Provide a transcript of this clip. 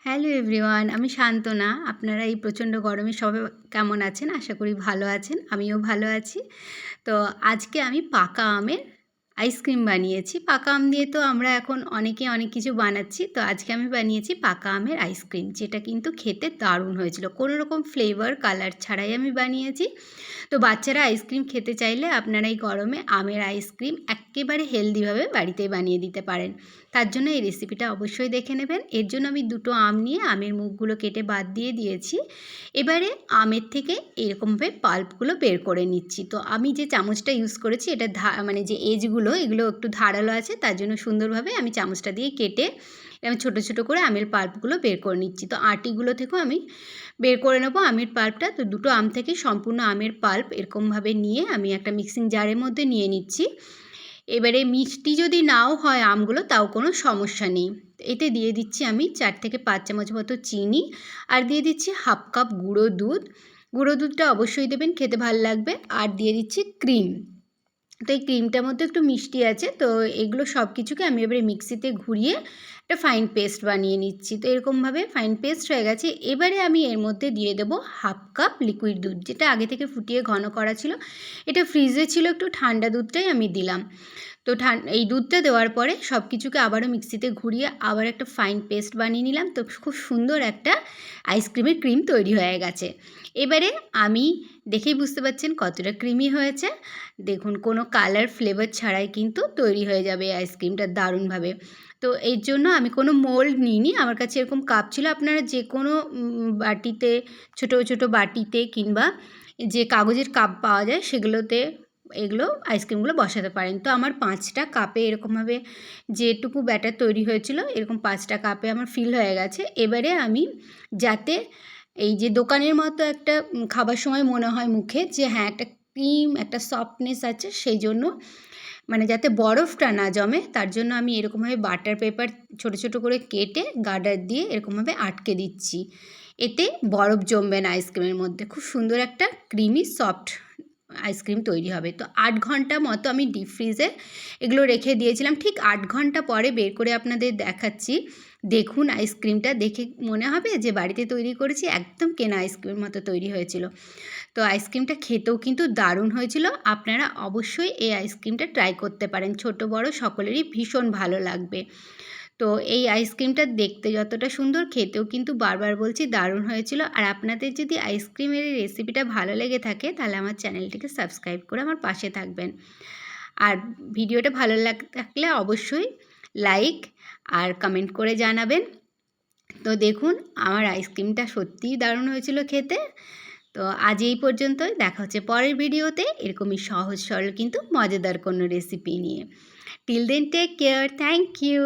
Hello everyone, আমি শান্তনা। আপনারা এই প্রচণ্ড গরমে সবাই কেমন আছেন? আশা করি ভালো আছেন। আমিও ভালো আছি। তো আজকে আমি পাকা আমের আইসক্রিম বানিয়েছি। পাকা আম দিয়ে তো আমরা এখন অনেকে অনেক কিছু বানাচ্ছি। তো আজকে আমি বানিয়েছি পাকা আমের আইসক্রিম, যেটা কিন্তু খেতে দারুণ হয়েছিল। কোনো রকম ফ্লেভার, কালার ছাড়াই আমি বানিয়েছি। তো বাচ্চারা আইসক্রিম খেতে চাইলে আপনারা এই গরমে আমের আইসক্রিম এক্কেবারে হেলদিভাবে বাড়িতেই বানিয়ে দিতে পারেন। তার জন্য এই রেসিপিটা অবশ্যই দেখে নেবেন। এর জন্য আমি দুটো আম নিয়ে আমের মুখগুলো কেটে বাদ দিয়ে দিয়েছি। এবারে আমের থেকে এরকমভাবে পাল্পগুলো বের করে নিচ্ছি। তো আমি যে চামচটা ইউজ করেছি এটা মানে যে এজগুলো এগুলো একটু ধারালো আছে, তার জন্য সুন্দরভাবে আমি চামচটা দিয়ে কেটে আমি ছোটো ছোটো করে আমের পাল্পগুলো বের করে নিচ্ছি। তো আটিগুলো থেকেও আমি বের করে নেবো আমের পাল্পটা। তো দুটো আম থেকে সম্পূর্ণ আমের পাল্প এরকমভাবে নিয়ে আমি একটা মিক্সিং জারের মধ্যে নিয়ে নিচ্ছি। এবারে মিষ্টি যদি নাও হয় আমগুলো, তাও কোনো সমস্যা নেই। এতে দিয়ে দিচ্ছি আমি 4 থেকে 5 চামচ মতো চিনি, আর দিয়ে দিচ্ছি হাফ কাপ গুঁড়ো দুধ। গুঁড়ো দুধটা অবশ্যই দেবেন, খেতে ভালো লাগবে। আর দিয়ে দিচ্ছি ক্রিম। তো এই ক্রিমটার মধ্যে একটু মিষ্টি আছে। তো এগুলো সব কিছুকে আমি এবারে মিক্সিতে ঘুরিয়ে একটা ফাইন পেস্ট বানিয়ে নিচ্ছি। তো এরকমভাবে ফাইন পেস্ট হয়ে গেছে। এবারে আমি এর মধ্যে দিয়ে দেবো হাফ কাপ লিকুইড দুধ, যেটা আগে থেকে ফুটিয়ে ঘন করা ছিল। এটা ফ্রিজে ছিল, একটু ঠান্ডা দুধটাই আমি দিলাম। তো এই দুধটা দেওয়ার পরে সব কিছুকে আবারও মিক্সিতে ঘুরিয়ে আবার একটা ফাইন পেস্ট বানিয়ে নিলাম। তো খুব সুন্দর একটা আইসক্রিমের ক্রিম তৈরি হয়ে গেছে। এবারে আমি দেখেই বুঝতে পারছেন কতটা ক্রিমি হয়েছে। দেখুন, কোনো কালার ফ্লেভার ছাড়াই কিন্তু তৈরি হয়ে যাবে এই আইসক্রিমটা দারুণভাবে। তো এর জন্য আমি কোনো মোল্ড নিইনি। আমার কাছে এরকম কাপ ছিল। আপনারা যে কোনো বাটিতে, ছোটো ছোটো বাটিতে কিংবা যে কাগজের কাপ পাওয়া যায় সেগুলোতে এগুলো আইসক্রিমগুলো বসাতে পারেন। তো আমার 5টা কাপে এরকমভাবে যেটুকু ব্যাটার তৈরি হয়েছিল, এরকম 5টা কাপে আমার ফিল হয়ে গেছে। এবারে আমি, যাতে এই যে দোকানের মতো একটা খাবার সময় মনে হয় মুখে যে হ্যাঁ একটা ক্রিম, একটা সফটনেস আছে, সেই জন্য মানে যাতে বরফটা না জমে, তার জন্য আমি এরকমভাবে বাটার পেপার ছোটো ছোটো করে কেটে গার্ডার দিয়ে এরকমভাবে আটকে দিচ্ছি। এতে বরফ জমবে না আইসক্রিমের মধ্যে। খুব সুন্দর একটা ক্রিমি সফট আইসক্রিম তৈরি হবে। তো 8 ঘন্টা মতো আমি ডিপ ফ্রিজে এগুলো রেখে দিয়েছিলাম। ঠিক 8 ঘন্টা পরে বের করে আপনাদের দেখাচ্ছি। দেখুন, আইসক্রিমটা দেখে মনে হবে যে বাড়িতে তৈরি করেছি, একদম কেনা আইসক্রিমের মতো তৈরি হয়েছিল। তো আইসক্রিমটা খেতেও কিন্তু দারুণ হয়েছিল। আপনারা অবশ্যই এই আইসক্রিমটা ট্রাই করতে পারেন। ছোট বড় সকলেরই ভীষণ ভালো লাগবে। তো এই আইসক্রিমটা দেখতে যতটা সুন্দর, খেতেও কিন্তু বারবার বলছি দারুণ হয়েছিল। আর আপনাদের যদি আইসক্রিমের এই রেসিপিটা ভালো লেগে থাকে, তাহলে আমার চ্যানেলটিকে সাবস্ক্রাইব করে আমার পাশে থাকবেন। আর ভিডিওটা ভালো থাকলে অবশ্যই লাইক আর কমেন্ট করে জানাবেন। তো দেখুন, আমার আইসক্রিমটা সত্যিই দারুণ হয়েছিল খেতে। তো আজ এই পর্যন্তই। দেখা হচ্ছে পরের ভিডিওতে এরকমই সহজ সরল কিন্তু মজাদার কোনো রেসিপি নিয়ে। Till then take care. Thank you.